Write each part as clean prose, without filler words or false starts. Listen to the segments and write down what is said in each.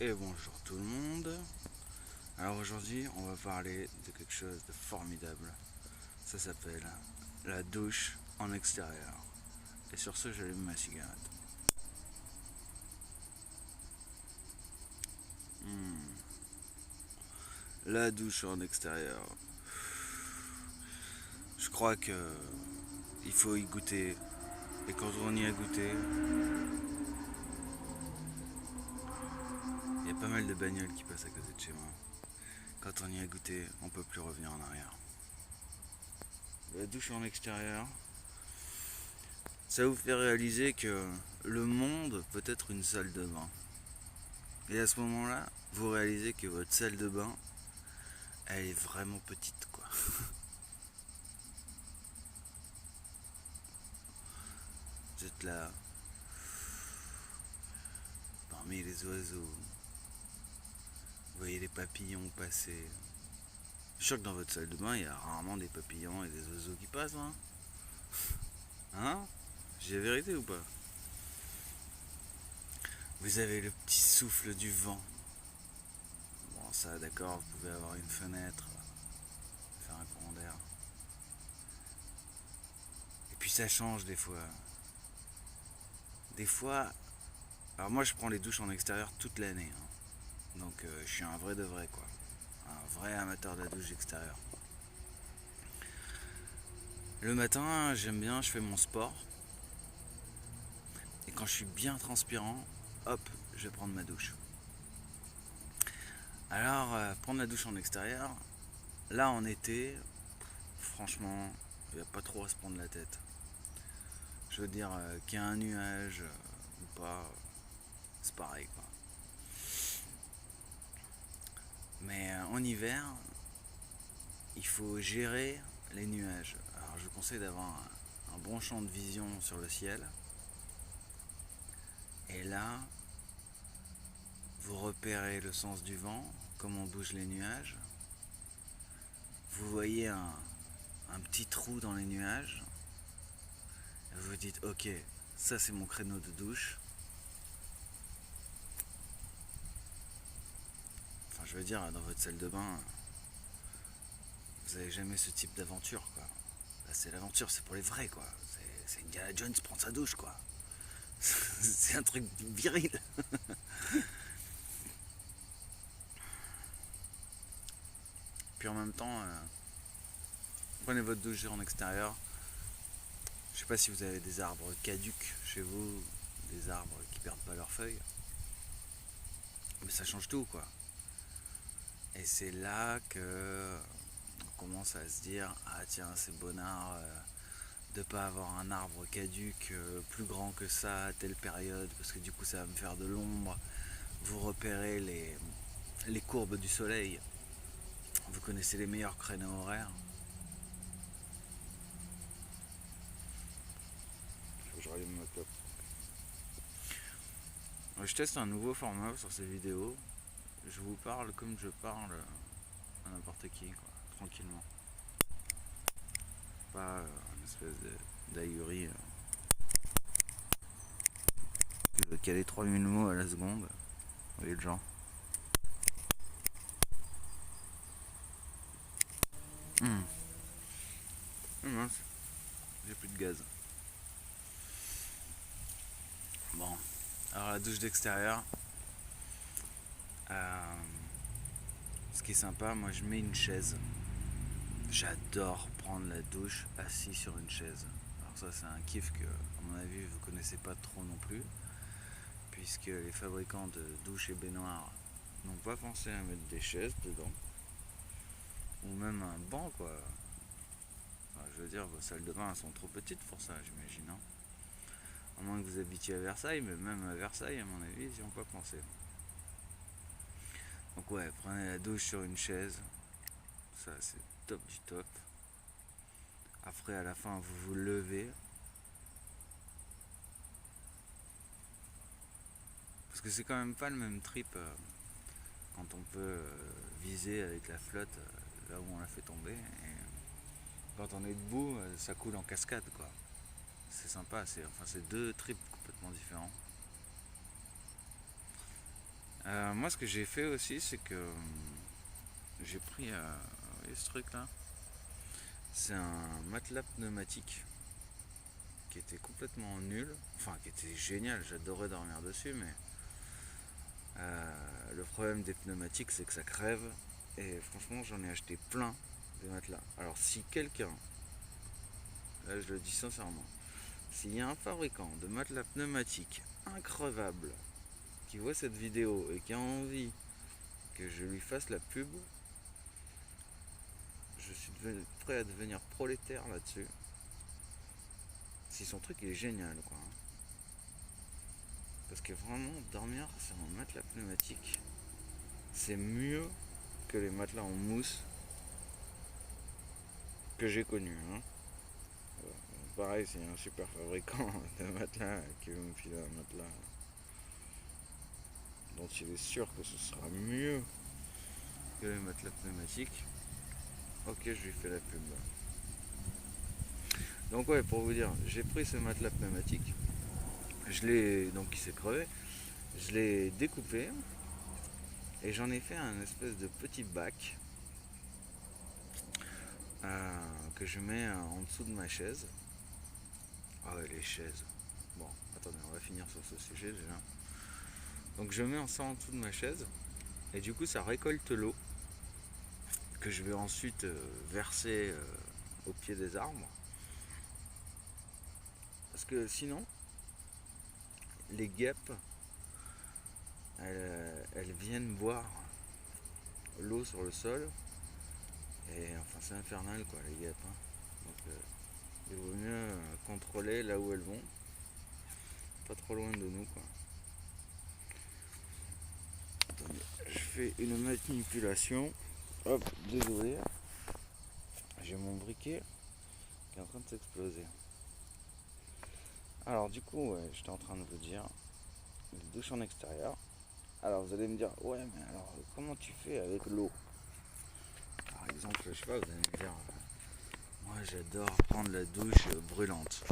Et bonjour tout le monde. Alors aujourd'hui on va parler de quelque chose de formidable. Ça s'appelle la douche en extérieur. Et sur ce j'allume ma cigarette. La douche en extérieur. Je crois que il faut y goûter. Et quand on y a goûté, il y a pas mal de bagnoles qui passent à côté de chez moi. Quand on y a goûté, on peut plus revenir en arrière. La douche en extérieur, ça vous fait réaliser que le monde peut être une salle de bain. Et à ce moment-là, vous réalisez que votre salle de bain, elle est vraiment petite, quoi. Vous êtes là, parmi les oiseaux. Vous voyez les papillons passer. Je suis sûr que dans votre salle de bain, il y a rarement des papillons et des oiseaux qui passent, hein. Hein? J'ai la vérité ou pas? Vous avez le petit souffle du vent. Bon, ça, d'accord, vous pouvez avoir une fenêtre, faire un courant d'air. Et puis ça change des fois. Des fois, alors moi je prends les douches en extérieur toute l'année, hein. Donc je suis un vrai de vrai, quoi. Un vrai amateur de la douche extérieure. Le matin, j'aime bien, je fais mon sport. Et quand je suis bien transpirant, hop, je vais prendre ma douche. Alors, prendre la douche en extérieur, là en été, franchement, il n'y a pas trop à se prendre la tête. Je veux dire, qu'il y a un nuage ou pas, c'est pareil, quoi. Mais en hiver, il faut gérer les nuages. Alors je vous conseille d'avoir un bon champ de vision sur le ciel. Et là, vous repérez le sens du vent, comment bougent les nuages. Vous voyez un petit trou dans les nuages. Et vous vous dites, ok, ça c'est mon créneau de douche. Enfin, je veux dire, dans votre salle de bain, vous n'avez jamais ce type d'aventure, quoi. Là, c'est l'aventure, c'est pour les vrais, quoi. C'est Indiana Jones prendre sa douche, quoi. C'est un truc viril. Puis en même temps, prenez votre douche en extérieur. Je sais pas si vous avez des arbres caducs chez vous, des arbres qui perdent pas leurs feuilles. Mais ça change tout, quoi. Et c'est là que on commence à se dire, ah tiens, c'est bonnard de pas avoir un arbre caduc plus grand que ça à telle période, parce que du coup ça va me faire de l'ombre. Vous repérez les courbes du soleil. Vous connaissez les meilleurs créneaux horaires. Faut que je rallume ma clope. Je teste un nouveau format sur ces vidéos. Je vous parle comme je parle à n'importe qui, quoi, tranquillement. Pas une espèce d'ahurie qui veut caler 3000 mots à la seconde. Vous voyez le genre. Mince, j'ai plus de gaz. Bon, alors la douche d'extérieur. Ce qui est sympa, moi je mets une chaise. J'adore prendre la douche assis sur une chaise. Alors ça c'est un kiff que, à mon avis, vous connaissez pas trop non plus, puisque les fabricants de douches et baignoires n'ont pas pensé à mettre des chaises dedans, ou même un banc, quoi. Enfin, je veux dire, vos salles de bain sont trop petites pour ça, j'imagine, hein. À moins que vous habitiez à Versailles, mais même à Versailles, à mon avis, ils n'y ont pas pensé. Donc ouais, prenez la douche sur une chaise, ça c'est top du top. Après, à la fin, vous vous levez. Parce que c'est quand même pas le même trip quand on peut viser avec la flotte là où on la fait tomber. Et quand on est debout, ça coule en cascade, quoi. C'est sympa, c'est deux trips complètement différents. Moi, ce que j'ai fait aussi, c'est que j'ai pris vous voyez ce truc là. C'est un matelas pneumatique qui était complètement nul, enfin qui était génial, j'adorais dormir dessus, mais le problème des pneumatiques c'est que ça crève, et franchement j'en ai acheté plein des matelas. Alors si quelqu'un, là je le dis sincèrement, s'il y a un fabricant de matelas pneumatiques increvables qui voit cette vidéo et qui a envie que je lui fasse la pub, je suis prêt à devenir prolétaire là-dessus. Si son truc il est génial quoi. Parce que vraiment dormir sur un matelas pneumatique, c'est mieux que les matelas en mousse que j'ai connus. Hein. Pareil, s'il y a un super fabricant de matelas qui veut me filer un matelas dont il est sûr que ce sera mieux que les matelas pneumatiques, ok, je lui fais la pub. Donc ouais, pour vous dire, j'ai pris ce matelas pneumatique, je l'ai, donc il s'est crevé, je l'ai découpé et j'en ai fait un espèce de petit bac que je mets en dessous de ma chaise. Ah ouais, les chaises. Bon, attendez, on va finir sur ce sujet déjà. Donc je mets ça en dessous de ma chaise et du coup ça récolte l'eau que je vais ensuite verser au pied des arbres. Parce que sinon, les guêpes, elles viennent boire l'eau sur le sol. Et enfin c'est infernal quoi les guêpes. Hein. Donc il vaut mieux contrôler là où elles vont. Pas trop loin de nous quoi. Attendez, je fais une manipulation. Hop, désolé. J'ai mon briquet qui est en train de s'exploser. Alors du coup, ouais, j'étais en train de vous dire, les douches en extérieur. Alors vous allez me dire, ouais mais alors comment tu fais avec l'eau? Par exemple, je sais pas, vous allez me dire, moi j'adore prendre la douche brûlante.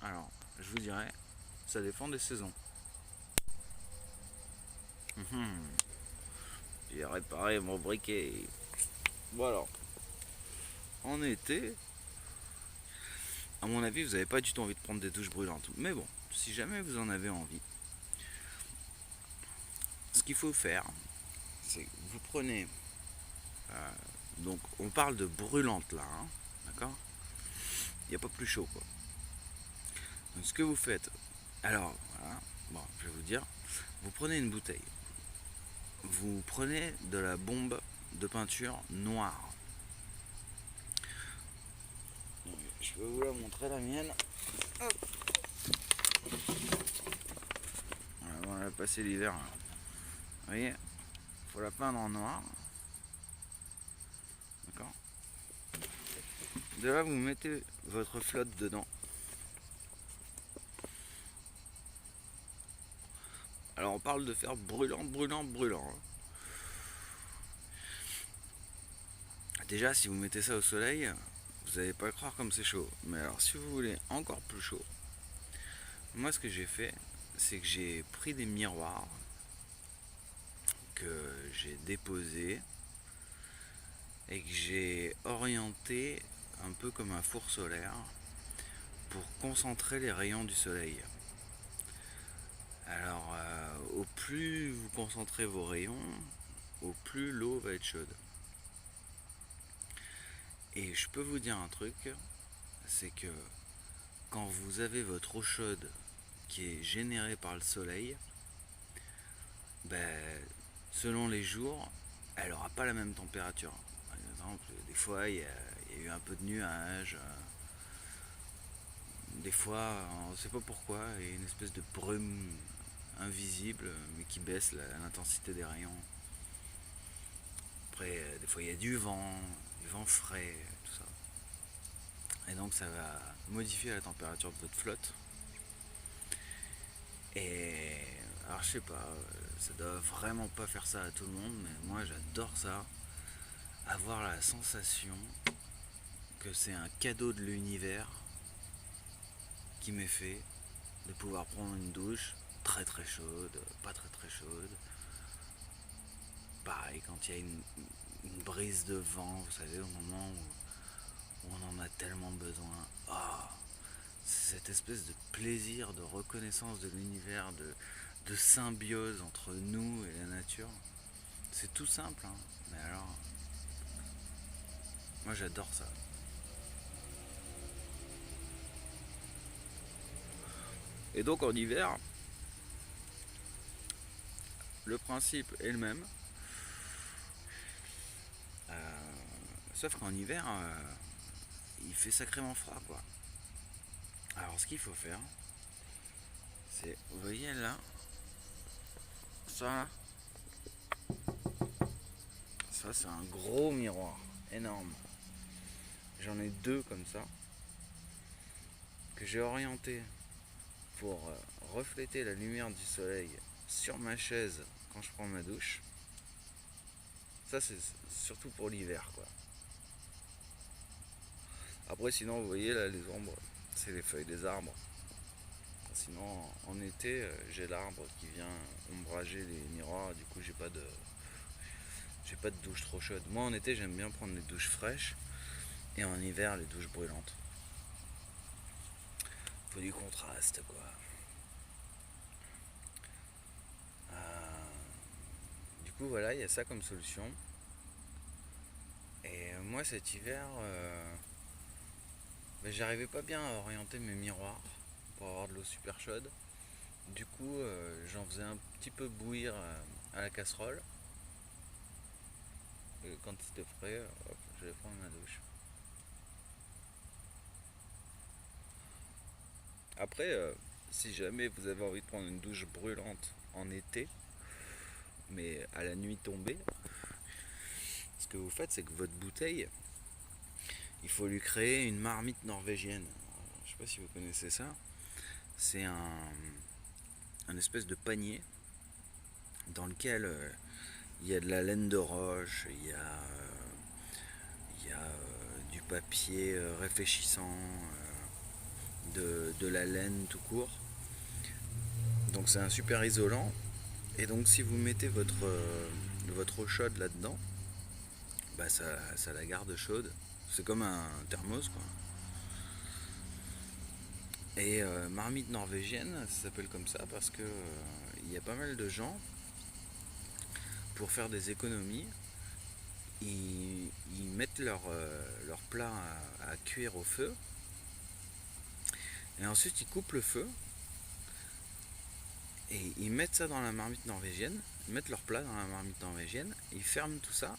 Alors, je vous dirais, ça dépend des saisons. J'ai réparé mon briquet. Bon alors, en été, à mon avis, vous n'avez pas du tout envie de prendre des douches brûlantes. Mais bon, si jamais vous en avez envie, ce qu'il faut faire, c'est que vous prenez... donc, on parle de brûlante là, hein, d'accord? Il n'y a pas plus chaud, quoi. Donc, ce que vous faites... Alors, voilà, bon, je vais vous dire. Vous prenez une bouteille. Vous prenez de la bombe de peinture noire. Je vais vous la montrer, la mienne. Hop. On va passer l'hiver. Vous voyez, il faut la peindre en noir. D'accord. De là, vous mettez votre flotte dedans. Alors, on parle de faire brûlant, brûlant, brûlant. Hein. Déjà, si vous mettez ça au soleil, vous n'allez pas croire comme c'est chaud. Mais alors, si vous voulez encore plus chaud, moi, ce que j'ai fait, c'est que j'ai pris des miroirs que j'ai déposés et que j'ai orienté un peu comme un four solaire pour concentrer les rayons du soleil. Alors, au plus vous concentrez vos rayons, au plus l'eau va être chaude. Et je peux vous dire un truc, c'est que quand vous avez votre eau chaude qui est générée par le soleil, ben, selon les jours, elle n'aura pas la même température. Par exemple, des fois, il y a eu un peu de nuages. Des fois, on ne sait pas pourquoi, il y a une espèce de brume invisible, mais qui baisse l'intensité des rayons. Après, des fois, il y a du vent frais, tout ça. Et donc, ça va modifier la température de votre flotte. Et alors, je sais pas, ça doit vraiment pas faire ça à tout le monde, mais moi, j'adore ça. Avoir la sensation que c'est un cadeau de l'univers qui m'est fait de pouvoir prendre une douche très très chaude, pas très très chaude, quand il y a une brise de vent, vous savez, au moment où on en a tellement besoin. Ah, cette espèce de plaisir, de reconnaissance de l'univers, de symbiose entre nous et la nature. C'est tout simple, hein, mais alors, moi j'adore ça. Et donc en hiver, le principe est le même. Sauf qu'en hiver, il fait sacrément froid, quoi. Alors ce qu'il faut faire, c'est, vous voyez là, ça c'est un gros miroir, énorme. J'en ai deux comme ça, que j'ai orienté pour refléter la lumière du soleil sur ma chaise quand je prends ma douche. Ça c'est surtout pour l'hiver, quoi. Après sinon vous voyez là les ombres, c'est les feuilles des arbres. Sinon en été j'ai l'arbre qui vient ombrager les miroirs, du coup j'ai pas de douche trop chaude. Moi en été j'aime bien prendre les douches fraîches et en hiver les douches brûlantes. Faut du contraste, quoi. Du coup voilà, il y a ça comme solution. Et moi cet hiver, j'arrivais pas bien à orienter mes miroirs pour avoir de l'eau super chaude. Du coup j'en faisais un petit peu bouillir à la casserole. Et quand c'était frais, hop, je vais prendre ma douche. Après, si jamais vous avez envie de prendre une douche brûlante en été, mais à la nuit tombée, ce que vous faites, c'est que votre bouteille, il faut lui créer une marmite norvégienne. Je sais pas si vous connaissez ça. C'est un espèce de panier dans lequel il y a de la laine de roche, il y a du papier réfléchissant, de la laine tout court. Donc c'est un super isolant. Et donc si vous mettez votre eau chaude là-dedans, ça la garde chaude. C'est comme un thermos, quoi. Et marmite norvégienne, ça s'appelle comme ça parce que il y a pas mal de gens, pour faire des économies, ils mettent leur plat à cuire au feu. Et ensuite ils coupent le feu. Et ils mettent ça dans la marmite norvégienne. Ils mettent leur plat dans la marmite norvégienne. Ils ferment tout ça.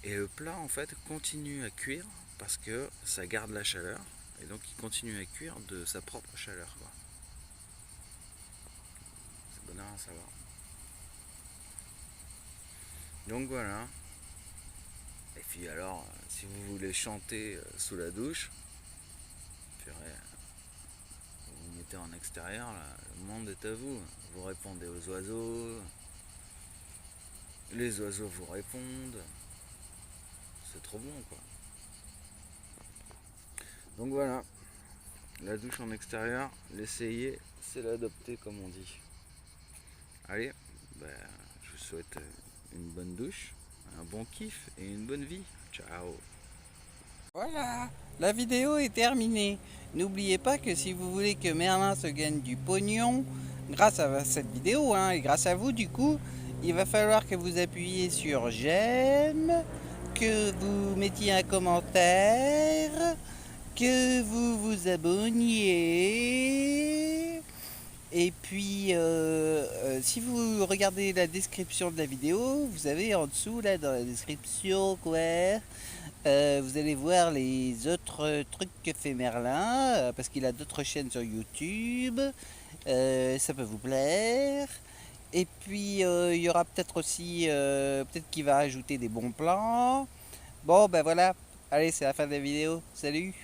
Et le plat en fait continue à cuire parce que ça garde la chaleur. Et donc il continue à cuire de sa propre chaleur, quoi. C'est bonheur à savoir. Donc voilà. Et puis alors, si vous voulez chanter sous la douche, vous vous mettez en extérieur, là, le monde est à vous. Vous répondez aux oiseaux, les oiseaux vous répondent. C'est trop bon, quoi. Donc voilà, la douche en extérieur, l'essayer, c'est l'adopter, comme on dit. Allez, je vous souhaite une bonne douche, un bon kiff et une bonne vie. Ciao. Voilà, la vidéo est terminée. N'oubliez pas que si vous voulez que Merlin se gagne du pognon, grâce à cette vidéo, et grâce à vous du coup, il va falloir que vous appuyiez sur j'aime, que vous mettiez un commentaire, que vous vous abonniez. Et puis, si vous regardez la description de la vidéo, vous avez en dessous, là, dans la description, quoi, vous allez voir les autres trucs que fait Merlin, parce qu'il a d'autres chaînes sur YouTube. Ça peut vous plaire. Et puis, il y aura peut-être aussi, peut-être qu'il va ajouter des bons plans. Bon, ben voilà. Allez, c'est la fin de la vidéo. Salut!